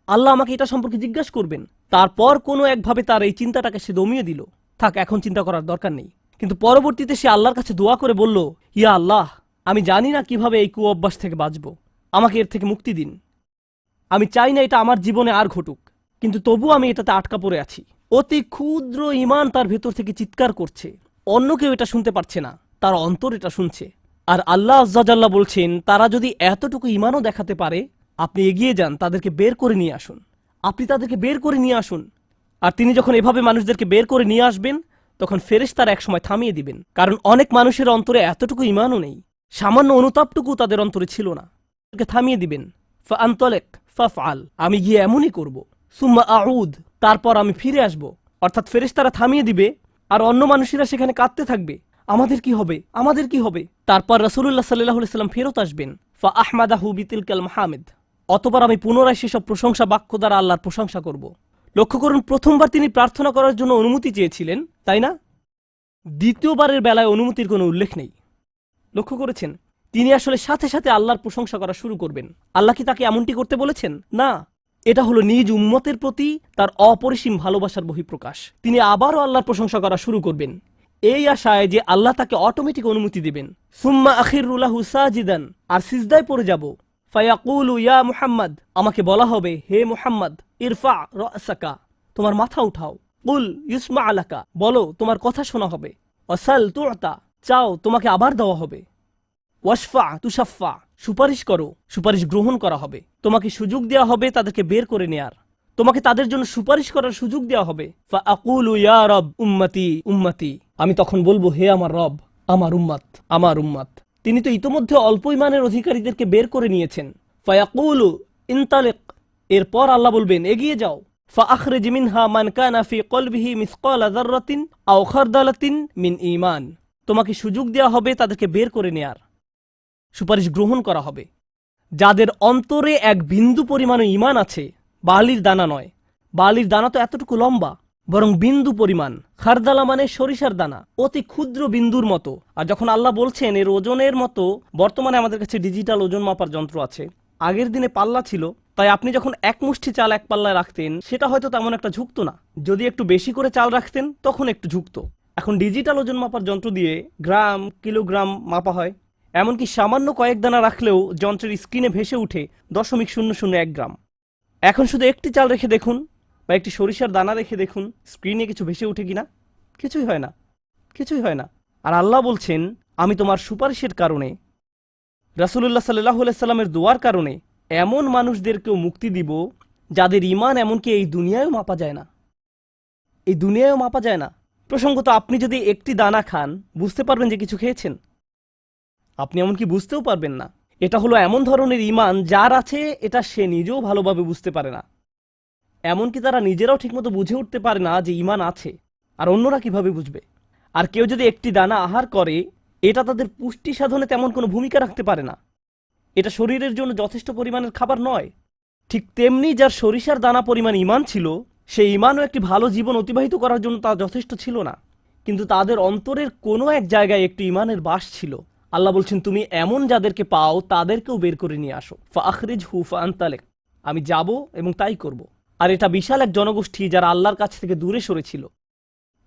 আল্লাহ আমাকে এটা সম্পর্কে জিজ্ঞাসা করবেন। তারপর কোনো একভাবে তার এই চিন্তাটাকে সে দমিয়ে দিল, থাক এখন চিন্তা করার দরকার নেই। কিন্তু পরবর্তীতে সে আল্লাহর কাছে দোয়া করে বলল, ইয়া আল্লাহ, আমি জানি না কিভাবে এই কুঅভ্যাস থেকে বাঁচব, আমাকে এর থেকে মুক্তি দিন। আমি চাই না এটা আমার জীবনে আর ঘটুক, কিন্তু তবু আমি এটাতে আটকা পড়ে আছি। অতি ক্ষুদ্র ঈমান তার ভেতর থেকে চিৎকার করছে, অন্য কেউ এটা শুনতে পারছে না, তার অন্তর এটা শুনছে। আর আল্লাহ আজ্জা জাল্লা বলছেন, তারা যদি এতটুকু ঈমানও দেখাতে পারে, আপনি এগিয়ে যান, তাদেরকে বের করে নিয়ে আসুন, আপনি তাদেরকে বের করে নিয়ে আসুন। আর তিনি যখন এভাবে মানুষদেরকে বের করে নিয়ে আসবেন, তখন ফেরেশতারা একসময় থামিয়ে দিবেন, কারণ অনেক মানুষের অন্তরে এতটুকু ঈমানও নেই, সামান্য অনুতাপটুকু তাদের অন্তরে ছিল না। থামিয়ে দিবেন, ফাআনতালিক ফাফআল, আমি গিয়ে এমনই করব, সুম্মা আউদ, তারপর আমি ফিরে আসব। অর্থাৎ ফেরেশতারা থামিয়ে দিবে, আর অন্য মানুষেরা সেখানে কাঁদতে থাকবে, আমাদের কি হবে, আমাদের কি হবে। তারপর রাসূলুল্লাহ সাল্লাল্লাহু আলাইহি সাল্লাম ফেরত আসবেন, ফাআহমাদাহু বিতিলকাল মাহামিদ, অতঃপর আমি পুনরায় সেসব প্রশংসা বাক্য দ্বারা আল্লাহর প্রশংসা করব। লক্ষ্য করুন, প্রথমবার তিনি প্রার্থনা করার জন্য অনুমতি চেয়েছিলেন, তাই না? দ্বিতীয়বারের বেলায় অনুমতির কোনো উল্লেখ নেই। লক্ষ্য করেছেন, তিনি আসলে সাথে সাথে আল্লাহর প্রশংসা করা শুরু করবেন। আল্লাহ কি তাকে এমনটি করতে বলেছেন? না, এটা হলো নিজ উম্মতের প্রতি তার অপরিসীম ভালোবাসার বহিঃপ্রকাশ। তিনি আবারও আল্লাহর প্রশংসা করা শুরু করবেন, এই আশায় যে আল্লাহ তাকে অটোমেটিক অনুমতি দিবেন। সুম্মা আখিরু লাহু সাজিদান, আর সিজদায় পড়ে যাব। ফায়াকুলু ইয়া মুহাম্মদ, আমাকে বলা হবে, হে মুহাম্মদ, ইরফা রাসাকা, তোমার মাথা উঠাও। কুল ইউসমা আলাকা, বলো তোমার কথা শোনা হবে। ওয়াসাল তুতা, চাও তোমাকে আবার দেওয়া হবে। ওয়াশফা তুশাফা, সুপারিশ করো, সুপারিশ গ্রহণ করা হবে। তোমাকে সুযোগ দেওয়া হবে তাদেরকে বের করে নেয়ার, তোমাকে তাদের জন্য সুপারিশ করার সুযোগ দেওয়া হবে। ফাআকুলু ইয়া রব উম্মতি উম্মতি, আমি তখন বলবো, হে আমার রব, আমার উম্মাত, আমার উম্মাত। তিনি তো ইতোমধ্যে অল্প ঈমানের অধিকারীদেরকে বের করে নিয়েছেন। ফায়াকুলু ইনতালিক, এরপর আল্লাহ বলবেন, এগিয়ে যাও। ফাআখরিজ মিনহা মান কানা ফি কলবিহি মিসকালা যাররাতিন আও খারদালাতিন মিন ঈমান। তোমাকে সুযোগ দেওয়া হবে তাদেরকে বের করে নেয়ার, সুপারিশ গ্রহণ করা হবে। যাদের অন্তরে এক বিন্দু পরিমাণ ঈমান আছে, বালির দানা নয়, বালির দানা তো এতটুকু লম্বা, বরং বিন্দু পরিমাণ। খারদালা মানে সরিষার দানা, অতি ক্ষুদ্র বিন্দুর মতো। আর যখন আল্লাহ বলছেন এর ওজনের মতো, বর্তমানে আমাদের কাছে ডিজিটাল ওজন মাপার যন্ত্র আছে, আগের দিনে পাল্লা ছিল, তাই আপনি যখন এক মুষ্টি চাল এক পাল্লায় রাখতেন সেটা হয়তো তেমন একটা ঝুঁকতো না। যদি একটু বেশি করে চাল রাখতেন তখন একটু ঝুঁকতো। এখন ডিজিটাল ওজন মাপার যন্ত্র দিয়ে গ্রাম, কিলোগ্রাম মাপা হয়। এমনকি সামান্য কয়েক দানা রাখলেও যন্ত্রের স্ক্রিনে ভেসে উঠে 0.001 গ্রাম। এখন শুধু একটি চাল রেখে দেখুন বা একটি সরিষার দানা রেখে দেখুন, স্ক্রিনে কিছু ভেসে উঠে কিনা? কিছুই হয় না, কিছুই হয় না। আর আল্লাহ বলছেন, আমি তোমার সুপারিশের কারণে, রাসূলুল্লাহ সাল্লাল্লাহু আলাইহি সাল্লামের দোয়ার কারণে এমন মানুষদেরকেও মুক্তি দিব যাদের ঈমান এমনকি এই দুনিয়ায়ও মাপা যায় না, এই দুনিয়ায়ও মাপা যায় না। প্রসঙ্গত, আপনি যদি একটি দানা খান বুঝতে পারবেন যে কিছু খেয়েছেন? আপনি এমনকি বুঝতেও পারবেন না। এটা হলো এমন ধরনের ঈমান যার আছে এটা সে নিজেও ভালোভাবে বুঝতে পারে না। এমনকি তারা নিজেরাও ঠিকমতো বুঝে উঠতে পারে না যে ঈমান আছে, আর অন্যরা কিভাবে বুঝবে? আর কেউ যদি একটি দানা আহার করে, এটা তাদের পুষ্টি সাধনে তেমন কোনো ভূমিকা রাখতে পারে না, এটা শরীরের জন্য যথেষ্ট পরিমাণের খাবার নয়। ঠিক তেমনি যার সরিষার দানা পরিমাণ ঈমান ছিল, সেই ঈমানও একটি ভালো জীবন অতিবাহিত করার জন্য তা যথেষ্ট ছিল না। কিন্তু তাদের অন্তরের কোনো এক জায়গায় একটি ঈমানের বাস ছিল। আল্লাহ বলছেন, তুমি এমন যাদেরকে পাও তাদেরকেও বের করে নিয়ে আসো। ফাআখরিজহু ফাআনতালিক, আমি যাব এবং তাই করব। আর এটা বিশাল এক জনগোষ্ঠী যারা আল্লাহর কাছ থেকে দূরে সরেছিল,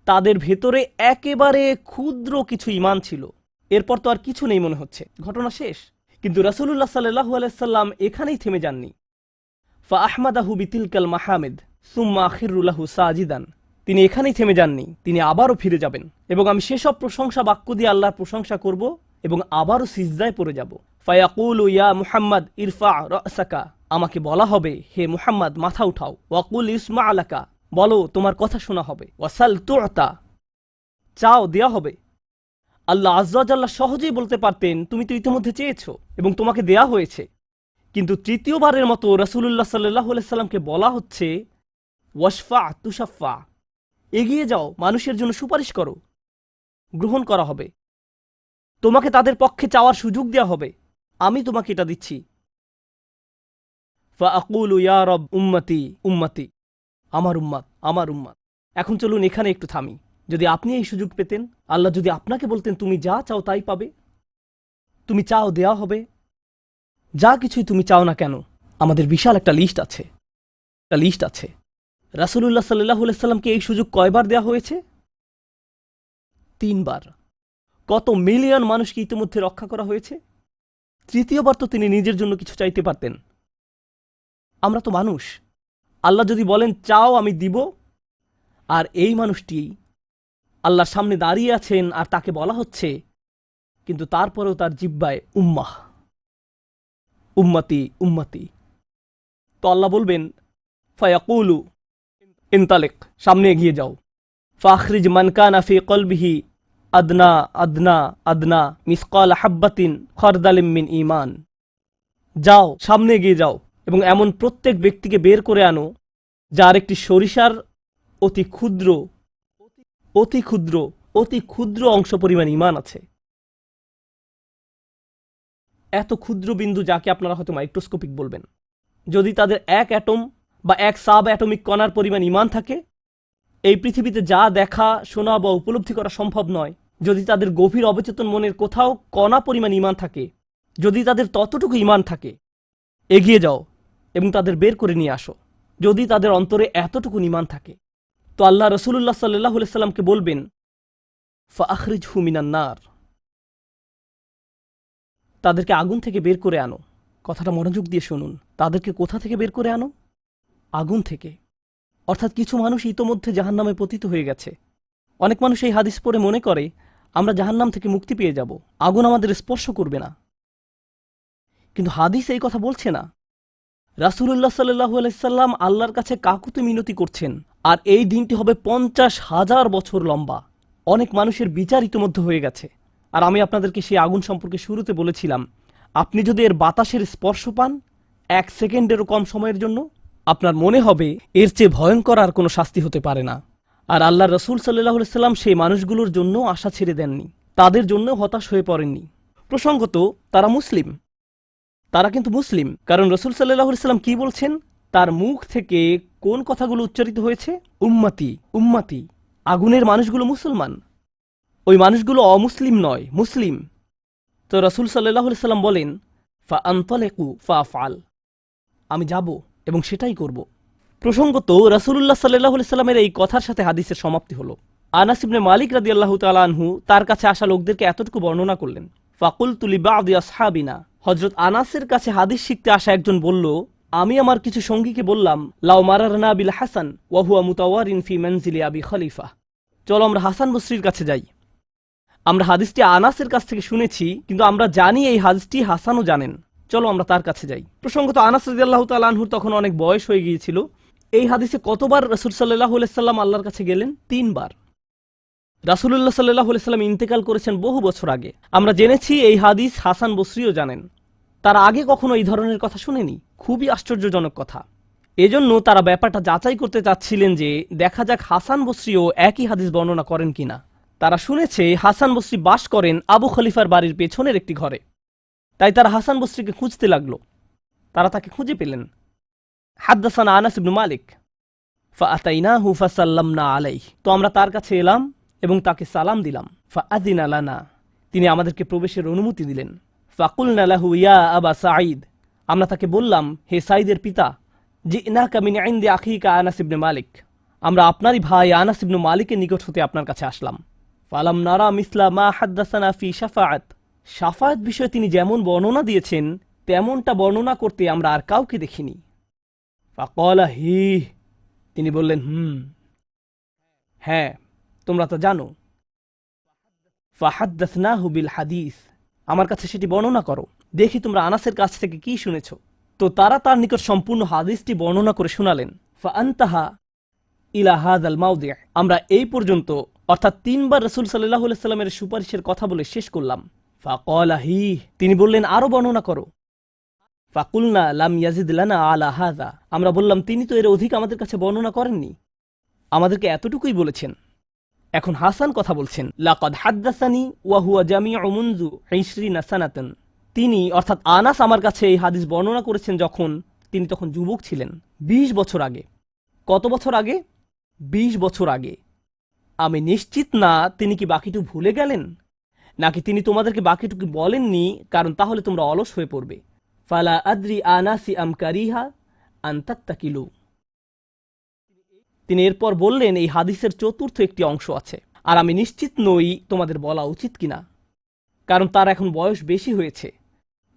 তাদের ভেতরে একেবারে ক্ষুদ্র কিছু ঈমান ছিল। এরপর তো আর কিছু নেই মনে হচ্ছে, ঘটনা শেষ। কিন্তু রাসূলুল্লাহ সাল্লাল্লাহু আলাইহি সাল্লাম এখানেই থেমে যাননি। ফাআহমাদাহু বিতিলকাল মাহামিদ সুম্মা আখিরু লাহু সাজিদান, তিনি এখানেই থেমে যাননি, তিনি আবারও ফিরে যাবেন এবং আমি সেসব প্রশংসা বাক্য দিয়ে আল্লাহর প্রশংসা করব এবং আবারও সিজদায় পড়ে যাব। ফায়াকুলু ইয়া মুহাম্মদ ইরফা রাসাকা, আমাকে বলা হবে, হে মুহাম্মদ মাথা উঠাও। ওয়াকুল ইসমা আলাকা, বলো তোমার কথা শোনা হবে। ওয়াসাল তুতা, চাও দেয়া হবে। আল্লাহ আযজা ওয়া জাল্লা সহজেই বলতে পারতেন, তুমি তো ইতিমধ্যে চেয়েছো এবং তোমাকে দেয়া হয়েছে। কিন্তু তৃতীয়বারের মতো রাসূলুল্লাহ সাল্লাল্লাহু আলাইহি সাল্লামকে বলা হচ্ছে, ওয়াশফা তুশাফা, এগিয়ে যাও, মানুষের জন্য সুপারিশ করো, গ্রহণ করা হবে। তোমাকে তাদের পক্ষে চাওয়ার সুযোগ দেওয়া হবে, আমি তোমাকে এটা দিচ্ছি। ফাআকুলু ইয়া রব উম্মতি উম্মতি, আমার উম্মাত, আমার উম্মাত। এখন চলুন এখানে একটু থামি। যদি আপনি এই সুযোগ পেতেন, আল্লাহ যদি আপনাকে বলতেন তুমি যা চাও তাই পাবে, তুমি চাও দেয়া হবে, যা কিছুই তুমি চাও না কেন, আমাদের বিশাল একটা লিস্ট আছে, একটা লিস্ট আছে। রাসূলুল্লাহ সাল্লাল্লাহু আলাইহি সাল্লামকে এই সুযোগ কয়বার দেওয়া হয়েছে? 3 বার। কত মিলিয়ন মানুষকে ইতিমধ্যে রক্ষা করা হয়েছে? তৃতীয়বার তো তিনি নিজের জন্য কিছু চাইতে পারতেন। আমরা তো মানুষ, আল্লাহ যদি বলেন চাও আমি দিব, আর এই মানুষটি আল্লাহর সামনে দাঁড়িয়ে আছেন আর তাকে বলা হচ্ছে, কিন্তু তারপরেও তার জিহ্বায় উম্মাহ, উম্মতি উম্মতি। তো আল্লাহ বলবেন, ফায়াকুলু ইনতালিক, সামনে এগিয়ে যাও। ফাখরিজ মান কানা ফি কলবিহি আদনা আদনা আদনা মিসকাল হাব্বাতিন খারদালিম মিন ঈমান, যাও সামনে এগিয়ে যাও এবং এমন প্রত্যেক ব্যক্তিকে বের করে আনো যার একটি সরিষার অতি ক্ষুদ্র অতি ক্ষুদ্র অতি ক্ষুদ্র অংশ পরিমাণ ঈমান আছে। এত ক্ষুদ্র বিন্দু যাকে আপনারা হয়তো মাইক্রোস্কোপিক বলবেন, যদি তাদের এক অ্যাটম বা এক সাব অ্যাটমিক কণার পরিমাণ ঈমান থাকে, এই পৃথিবীতে যা দেখা, শোনা বা উপলব্ধি করা সম্ভব নয়, যদি তাদের গভীর অবচেতন মনের কোথাও কণা পরিমাণ ঈমান থাকে, যদি তাদের ততটুকু ঈমান থাকে, এগিয়ে যাও এবং তাদের বের করে নিয়ে আসো। যদি তাদের অন্তরে এতটুকু ঈমান থাকে, তো আল্লাহ রাসূলুল্লাহ সাল্লাল্লাহু আলাইহি সাল্লামকে বলবেন, ফাআখরিজহু মিনান নার, তাদেরকে আগুন থেকে বের করে আনো। কথাটা মনোযোগ দিয়ে শুনুন, তাদেরকে কোথা থেকে বের করে আনো? আগুন থেকে। অর্থাৎ কিছু মানুষ ইতোমধ্যে জাহান্নামে পতিত হয়ে গেছে। অনেক মানুষ এই হাদিস পড়ে মনে করে আমরা জাহান্নাম থেকে মুক্তি পেয়ে যাব, আগুন আমাদের স্পর্শ করবে না। কিন্তু হাদিস এই কথা বলছে না। রাসূলুল্লাহ সাল্লাল্লাহু আলাইহি সাল্লাম আল্লাহর কাছে কাকুতি মিনতি করছেন, আর এই দিনটি হবে 50,000 বছর লম্বা। অনেক মানুষের বিচার ইতিমধ্যে হয়ে গেছে। আর আমি আপনাদেরকে সেই আগুন সম্পর্কে শুরুতে বলেছিলাম, আপনি যদি এর বাতাসের স্পর্শ পান 1 সেকেন্ডেরও কম সময়ের জন্য, আপনার মনে হবে এর চেয়ে ভয়ঙ্কর আর কোনো শাস্তি হতে পারে না। আর আল্লাহ রসুল সাল্লাল্লাহু আলাইহি সাল্লাম সেই মানুষগুলোর জন্য আশা ছেড়ে দেননি, তাদের জন্য হতাশ হয়ে পড়েননি। প্রসঙ্গত তারা মুসলিম, তারা কিন্তু মুসলিম, কারণ রসুল সাল্লাল্লাহু আলাইহি সাল্লাম কি বলছেন, তার মুখ থেকে কোন কথাগুলো উচ্চারিত হয়েছে, উম্মতি উম্মতি। আগুনের মানুষগুলো মুসলমান, ওই মানুষগুলো অমুসলিম নয়, মুসলিম। তো রসুল সাল্লাল্লাহু আলাইহি সাল্লাম বলেন, ফা আনতালিকু ফা আফআল, আমি যাব এবং সেটাই করব। প্রসঙ্গত রাসূলুল্লাহ সাল্লাল্লাহু আলাইহি সাল্লামের এই কথার সাথে হাদিসের সমাপ্তি হলো। আনাস ইবনে মালিক রাদিয়াল্লাহু তাআলা আনহু তার কাছে আসা লোকদেরকে এতটুকু বর্ণনা করলেন, ফাকুলতু লিবাদি আসহাবিনা, হযরত আনাসের কাছে হাদিস শিখতে আসা একজন বলল, আমি আমার কিছু সঙ্গীকে বললাম, লাউ মারারনা বিল হাসান ওয়া হুয়া মুতাওয়ারিন ফি মানজিলি আবি খলিফা, চলো আমরা হাসান বসরির কাছে যাই। আমরা হাদিসটি আনাসের কাছ থেকে শুনেছি, কিন্তু আমরা জানি এই হাদিসটি হাসানও জানেন, চলো আমরা তার কাছে যাই। প্রসঙ্গত আনাস রাদিয়াল্লাহু তাআলা আনহুর তখন অনেক বয়স হয়ে গিয়েছিল। এই হাদিসে কতবার রাসূল সাল্লাল্লাহু আলাইহি সাল্লাম আল্লাহর কাছে গেলেন? 3 বার। রাসূলুল্লাহ সাল্লাল্লাহু আলাইহি সাল্লাম ইন্তেকাল করেছেন বহু বছর আগে। আমরা জেনেছি এই হাদিস হাসান বসরিও জানেন, তারা আগে কখনো এই ধরনের কথা শুনেনি। খুবই আশ্চর্যজনক কথা। এজন্য তারা ব্যাপারটা যাচাই করতে চাচ্ছিলেন যে দেখা যাক হাসান বসরিও একই হাদিস বর্ণনা করেন কিনা। তারা শুনেছে হাসান বসরি বাস করেন আবু খলিফার বাড়ির পেছনের একটি ঘরে, তাই তারা হাসান বসরিকে খুঁজতে লাগলো। তারা তাকে খুঁজে পেলেন। হাদ্দাসানা আনাস ইবনে মালিক ফাআতাইনাহু ফাসাল্লামনা আলাইহি, তো আমরা তার কাছে এলাম এবং তাকে সালাম দিলাম। ফাআযিনা লানা, তিনি আমাদেরকে প্রবেশের অনুমতি দিলেন। ফাকুলনা লাহু ইয়া আবা সাঈদ, আমরা তাকে বললাম, হে সাঈদের পিতা, জিনাকা মিন ইনদি আখিকা আনাস ইবনে মালিক, আমরা আপনারই ভাই আনাস ইবনে মালিকের নিকট হতে আপনার কাছে আসলাম। ফালাম নারা মিসলা মা হাদ্দাসানা ফি শাফাআত, শাফাআত বিষয়ে তিনি যেমন বর্ণনা দিয়েছেন তেমনটা বর্ণনা করতে আমরা আর কাউকে দেখিনি। ফাকালা হি, তিনি বললেন, হ্যাঁ তোমরা তো জানো। ফাহাদ্দাসনাহু বিল হাদিস, আমার কাছে সেটি বর্ণনা করো, দেখি তোমরা আনাসের কাছ থেকে কি শুনেছ। তো তারা তার নিকট সম্পূর্ণ হাদিসটি বর্ণনা করে শোনালেন। ফাআনতাহা ইলা হাযাল মাওদি', আমরা এই পর্যন্ত অর্থাৎ 3 বার রাসূল সাল্লাল্লাহু আলাইহি সাল্লামের সুপারিশের কথা বলে শেষ করলাম। ফাকালা হি, তিনি বললেন আরো বর্ণনা করো। ফাকুলনা লাম ইয়াজিদ লানা আলা হাযা, আমরা বললাম তিনি তো এর অধিক আমাদের কাছে বর্ণনা করেননি, আমাদেরকে এতটুকুই বলেছেন। এখন হাসান কথা বলছেন, লাকাদ হাদ্দাসানি ওয়া হুয়া জামিউ মুনযু 20 সানাতান, তিনি অর্থাৎ আনাস আমার কাছে এই হাদিস বর্ণনা করেছেন যখন তিনি তখন যুবক ছিলেন, 20 বছর আগে। কত বছর আগে? 20 বছর আগে। আমি নিশ্চিত না তিনি কি বাকিটুকু ভুলে গেলেন, নাকি তিনি তোমাদেরকে বাকিটুকু বলেননি কারণ তাহলে তোমরা অলস হয়ে পড়বে। ফালা আদ্রি আনাসি আম কারিহা আন তাত্তাকিলু, তিনি এরপর বললেন এই হাদিসের চতুর্থ একটি অংশ আছে, আর আমি নিশ্চিত নই তোমাদের বলা উচিত কিনা, কারণ তার এখন বয়স বেশি হয়েছে,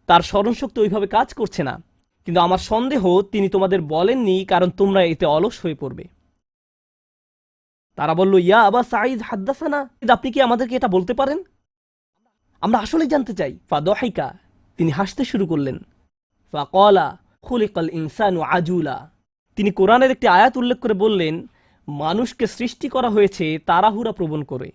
তার স্মরণশক্তি ওইভাবে কাজ করছে না, কিন্তু আমার সন্দেহ তিনি তোমাদের বলেননি কারণ তোমরা এতে অলস হয়ে পড়বে। তারা বলল, ইয়া আবা সাঈদ হাদ্দাসানা, আপনি কি আমাদেরকে এটা বলতে পারেন? আমরা আসলেই জানতে চাই। ফাদহিকা, তিনি হাসতে শুরু করলেন। ফাকালা খুলিকাল ইনসানু আজুলা, তিনি কোরআনের একটি আয়াত উল্লেখ করে বললেন, মানুষকে সৃষ্টি করা হয়েছে তাড়াহুড়া প্রবণ করে।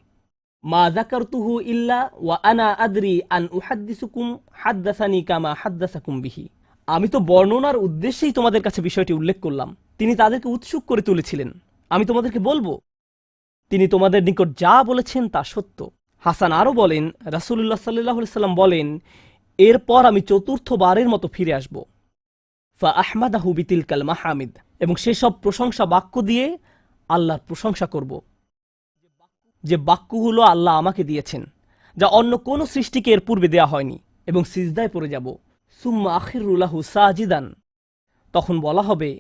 মা যাকারতুহু ইল্লা ওয়া আনা আদরি আন উহাদ্দিসুকুম হাদ্দাসানি কামা হাদ্দাসাকুম বিহি, আমি তো বর্ণনার উদ্দেশ্যেই তোমাদের কাছে বিষয়টি উল্লেখ করলাম। তিনি তাদেরকে উৎসুক করে তুলেছিলেন, আমি তোমাদেরকে বলবো তিনি তোমাদের নিকট যা বলেছেন তা সত্য। হাসান আরও বলেন, রাসূলুল্লাহ সাল্লাল্লাহু আলাইহি সাল্লাম বলেন, এরপর আমি চতুর্থবারের মতো ফিরে আসব। ফা আহমাদাহু বিতিলকাল মাহামিদ, এবং সেসব প্রশংসা বাক্য দিয়ে আল্লাহর প্রশংসা করব, যে বাক্যগুলো আল্লাহ আমাকে দিয়েছেন, যা অন্য কোনো সৃষ্টিকে এর পূর্বে দেয়া হয়নি, এবং সিজদায় পড়ে যাব। সুম্মা আখিরু লাহু সাজিদান, তখন বলা হবে,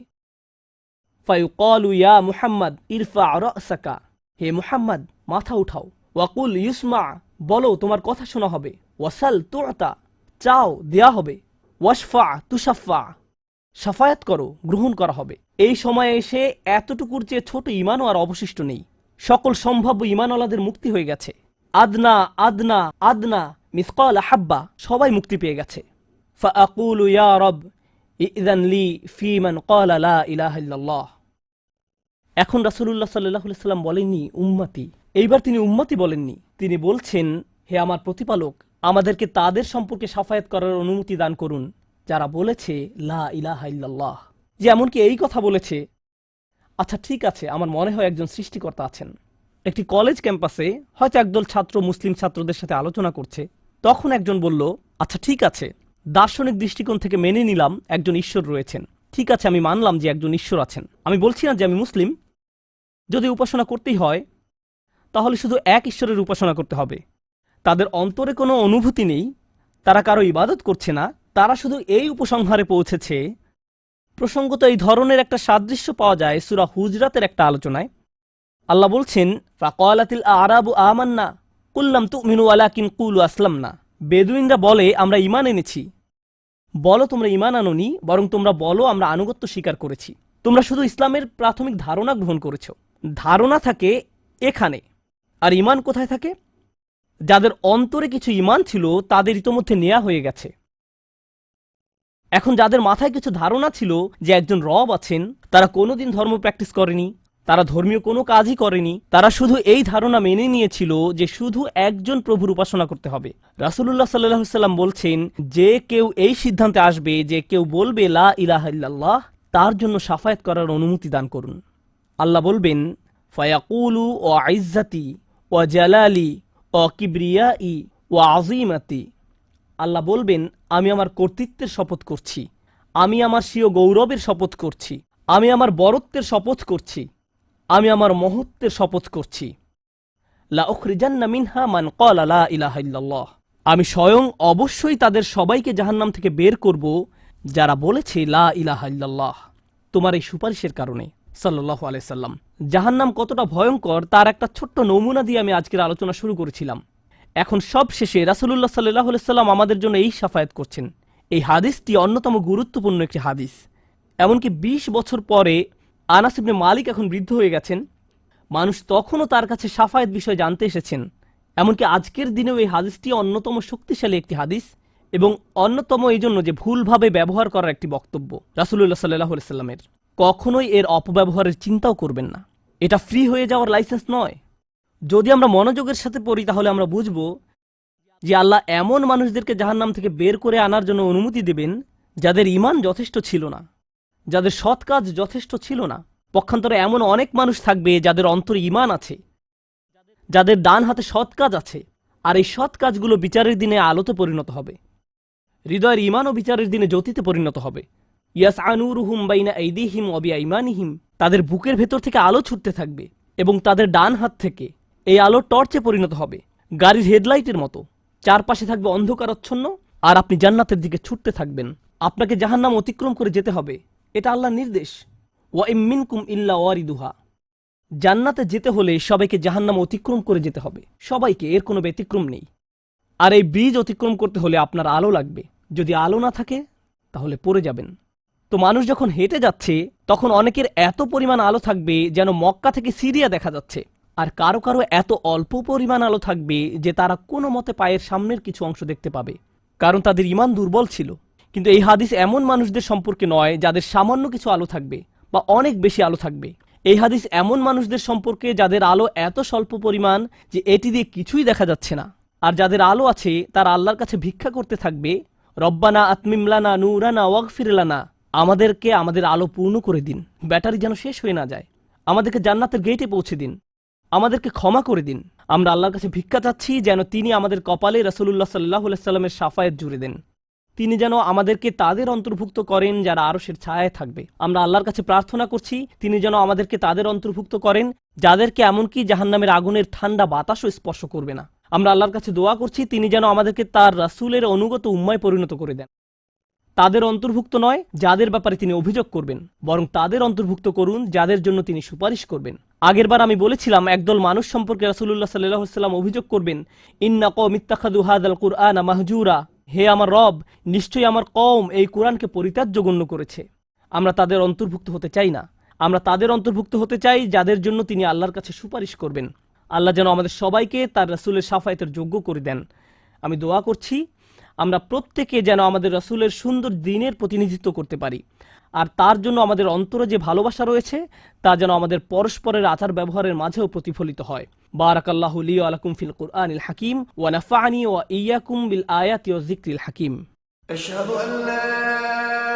ফায়ুকালু ইয়া মুহাম্মদ ইরফা রাসাকা, হে মুহাম্মদ মাথা উঠাও। ওয়াকুল ইউসমা, বলো তোমার কথা শোনা হবে। ওয়াসাল তুআতা, চাও দেয়া হবে। ওয়াশফা তুশাফা, শাফায়াত করো গ্রহণ করা হবে। এই সময়ে এসে এতটুকুর চেয়ে ছোট ঈমানও আর অবশিষ্ট নেই। সকল সম্ভাব্য ঈমানওয়ালাদের মুক্তি হয়ে গেছে। আদনা আদনা আদনা মিসকাল হাব্বা, সবাই মুক্তি পেয়ে গেছে। ফাআকুলু ইয়া রব ইযান লি ফি মান ক্বালা লা ইলাহা ইল্লাল্লাহ, এখন রাসূলুল্লাহ সাল্লাল্লাহু আলাইহি সাল্লাম বলেননি উম্মতি, এইবার তিনি উম্মতি বলেননি, তিনি বলছেন, হে আমার প্রতিপালক, আমাদেরকে তাদের সম্পর্কে সাফায়াত করার অনুমতি দান করুন যারা বলেছে লা ইলাহা ইল্লাল্লাহ। যে এমনকি এই কথা বলেছে, আচ্ছা ঠিক আছে, আমার মনে হয় একজন সৃষ্টিকর্তা আছেন। একটি কলেজ ক্যাম্পাসে হয়তো একদল ছাত্র মুসলিম ছাত্রদের সাথে আলোচনা করছে, তখন একজন বলল, আচ্ছা ঠিক আছে, দার্শনিক দৃষ্টিকোণ থেকে মেনে নিলাম একজন ঈশ্বর রয়েছেন, ঠিক আছে আমি মানলাম যে একজন ঈশ্বর আছেন। আমি বলছি না যে আমি মুসলিম, যদি উপাসনা করতেই হয় তাহলে শুধু এক ঈশ্বরের উপাসনা করতে হবে। তাদের অন্তরে কোনো অনুভূতি নেই, তারা কারো ইবাদত করছে না, তারা শুধু এই উপসংহারে পৌঁছেছে। প্রসঙ্গত এই ধরনের একটা সাদৃশ্য পাওয়া যায় সূরা হুজরাতের একটা আলোচনায়। আল্লাহ বলছেন, ফাকালাতিল আরাবু আমান্না কুল লাম তুমিনু ওয়ালাকিন কুলু আসলামনা। বেদুইনরা বলে আমরা ঈমান এনেছি। বলো তোমরা ঈমান আনোনি, বরং তোমরা বলো আমরা আনুগত্য স্বীকার করেছি। তোমরা শুধু ইসলামের প্রাথমিক ধারণা গ্রহণ করেছ। ধারণা থাকে এখানে, আর ঈমান কোথায় থাকে? যাদের অন্তরে কিছু ঈমান ছিল তাদের ইতোমধ্যে নেওয়া হয়ে গেছে। এখন যাদের মাথায় কিছু ধারণা ছিল যে একজন রব আছেন, তারা কোনোদিন ধর্ম প্র্যাকটিস করেনি, তারা ধর্মীয় কোনো কাজই করেনি, তারা শুধু এই ধারণা মেনে নিয়েছিল যে শুধু একজন প্রভুর উপাসনা করতে হবে। রাসূলুল্লাহ সাল্লাল্লাহু আলাইহি সাল্লাম বলছেন, যে কেউ এই সিদ্ধান্তে আসবে যে কেউ বলবে লা ইলাহা ইল্লাল্লাহ, তার জন্য শাফায়াত করার অনুমতি দান করুন। আল্লাহ বলবেন, ফায়াকুলু ওয়া ইজ্জাতি ওয়া জালালি ওয়া কিবরিয়াই ওয়া আযীমাতি। আল্লাহ বলবেন, আমি আমার কর্তৃত্বের শপথ করছি, আমি আমার স্বীয় গৌরবের শপথ করছি, আমি আমার বরত্বের শপথ করছি, আমি আমার মহত্বের শপথ করছি। লা উখরিজান্না মিনহা মান ক্বালা লা ইলাহা ইল্লাল্লাহ। আমি স্বয়ং অবশ্যই তাদের সবাইকে জাহান্নাম থেকে বের করব যারা বলেছে লা ইলাহা ইল্লাল্লাহ, তোমার এই সুপারিশের কারণে। সাল্লাল্লাহু আলাইহি সাল্লাম। জাহান্নাম কতটা ভয়ঙ্কর তার একটা ছোট্ট নমুনা দিয়ে আমি আজকের আলোচনা শুরু করেছিলাম। এখন সব শেষে রাসূলুল্লাহ সাল্লাল্লাহু আলাইহি সাল্লাম আমাদের জন্য এই শাফায়াত করছেন। এই হাদিসটি অন্যতম গুরুত্বপূর্ণ একটি হাদিস। এমনকি ২০ বছর পরে আনাস ইবনে মালিক এখন বৃদ্ধ হয়ে গেছেন, মানুষ তখনও তার কাছে শাফায়াত বিষয় জানতে এসেছেন। এমনকি আজকের দিনেও এই হাদিসটি অন্যতম শক্তিশালী একটি হাদিস, এবং অন্যতম এই জন্য যে ভুলভাবে ব্যবহার করার একটি বক্তব্য রাসূলুল্লাহ সাল্লাল্লাহু আলাইহি সাল্লামের। কখনোই এর অপব্যবহারের চিন্তাও করবেন না। এটা ফ্রি হয়ে যাওয়ার লাইসেন্স নয়। যদি আমরা মনোযোগের সাথে পড়ি তাহলে আমরা বুঝব যে আল্লাহ এমন মানুষদেরকে জাহান্নাম থেকে বের করে আনার জন্য অনুমতি দেবেন যাদের ঈমান যথেষ্ট ছিল না, যাদের সৎ কাজ যথেষ্ট ছিল না। পক্ষান্তরে এমন অনেক মানুষ থাকবে যাদের অন্তরে ঈমান আছে, যাদের ডান হাতে সৎ কাজ আছে, আর এই সৎ কাজগুলো বিচারের দিনে আলোতে পরিণত হবে। হৃদয়ের ঈমানও বিচারের দিনে জ্যোতিতে পরিণত হবে। ইয়াসআ নূরুহুম বাইনা আইদিহিম ওয়া বিআইমানিহিম। তাদের বুকের ভেতর থেকে আলো ছুটতে থাকবে, এবং তাদের ডান হাত থেকে এই আলো টর্চে পরিণত হবে, গাড়ির হেডলাইটের মতো। চারপাশে থাকবে অন্ধকারাচ্ছন্ন, আর আপনি জান্নাতের দিকে ছুটতে থাকবেন। আপনাকে জাহান্নাম অতিক্রম করে যেতে হবে, এটা আল্লাহর নির্দেশ। ওয়া ইম মিনকুম ইল্লা ওয়ারিদুহা। জান্নাতে যেতে হলে সবাইকে জাহান্নাম অতিক্রম করে যেতে হবে, সবাইকে, এর কোনো ব্যতিক্রম নেই। আর এই ব্রিজ অতিক্রম করতে হলে আপনার আলো লাগবে। যদি আলো না থাকে তাহলে পড়ে যাবেন। তো মানুষ যখন হেঁটে যাচ্ছে তখন অনেকের এত পরিমাণ আলো থাকবে যেন মক্কা থেকে সিরিয়া দেখা যাচ্ছে, আর কারো কারো এত অল্প পরিমাণ আলো থাকবে যে তারা কোনো মতে পায়ের সামনের কিছু অংশ দেখতে পাবে, কারণ তাদের ঈমান দুর্বল ছিল। কিন্তু এই হাদিস এমন মানুষদের সম্পর্কে নয় যাদের সামান্য কিছু আলো থাকবে বা অনেক বেশি আলো থাকবে। এই হাদিস এমন মানুষদের সম্পর্কে যাদের আলো এত স্বল্প পরিমাণ যে এটি দিয়ে কিছুই দেখা যাচ্ছে না, আর যাদের আলো আছে তারা আল্লাহর কাছে ভিক্ষা করতে থাকবে, রব্বানা আতমিম লানা নূরানা ওয়াগফির লানা। আমাদেরকে আমাদের আলো পূর্ণ করে দিন, ব্যাটারি যেন শেষ হয়ে না যায়। আমাদেরকে জান্নাতের গেটে পৌঁছে দিন, আমাদেরকে ক্ষমা করে দিন। আমরা আল্লাহর কাছে ভিক্ষা চাচ্ছি যেন তিনি আমাদের কপালে রাসূলুল্লাহ সাল্লাল্লাহু আলাইহি সাল্লামের শাফায়াত জুড়ে দেন। তিনি যেন আমাদেরকে তাদের অন্তর্ভুক্ত করেন যারা আরশের ছায়ায় থাকবে। আমরা আল্লাহর কাছে প্রার্থনা করছি তিনি যেন আমাদেরকে তাদের অন্তর্ভুক্ত করেন যাদেরকে এমনকি জাহান্নামের আগুনের ঠান্ডা বাতাসও স্পর্শ করবে না। আমরা আল্লাহর কাছে দোয়া করছি তিনি যেন আমাদেরকে তার রাসূলের অনুগত উম্মায় পরিণত করে দেন। তাদের অন্তর্ভুক্ত নয় যাদের ব্যাপারে তিনি অভিযোগ করবেন, বরং তাদের অন্তর্ভুক্ত করুন যাদের জন্য তিনি সুপারিশ করবেন। আগেরবার আমি বলেছিলাম একদল মানুষ সম্পর্কে রাসূলুল্লাহ সাল্লাল্লাহু আলাইহি ওয়াসাল্লাম অভিযোগ করবেন, ইন্না কওমি ইত্তাখাযু হাযাল কুরআনা মাহজুরা। হে আমার রব, নিশ্চয়ই আমার কওম এই কোরআনকে পরিত্যাজ্য গণ্য করেছে। আমরা তাদের অন্তর্ভুক্ত হতে চাই না। আমরা তাদের অন্তর্ভুক্ত হতে চাই যাদের জন্য তিনি আল্লাহর কাছে সুপারিশ করবেন। আল্লাহ যেন আমাদের সবাইকে তার রাসূলের শাফায়াতের যোগ্য করে দেন। আমি দোয়া করছি আমরা প্রত্যেকে যেন আমাদের রাসূলের সুন্দর দ্বীনের প্রতিনিধিত্ব করতে পারি, আর তার জন্য আমাদের অন্তরে যে ভালোবাসা রয়েছে তা যেন আমাদের পরস্পরের আচার ব্যবহারের মাঝেও প্রতিফলিত হয়। বারাকাল্লাহু লি ওয়া লাকুম ফিল কুরআনিল হাকিম ওয়া নাফা'নি ওয়া ইয়্যাকুম বিল আয়াতি ওয়াজ যিকরিল হাকিম। أشهد أن لا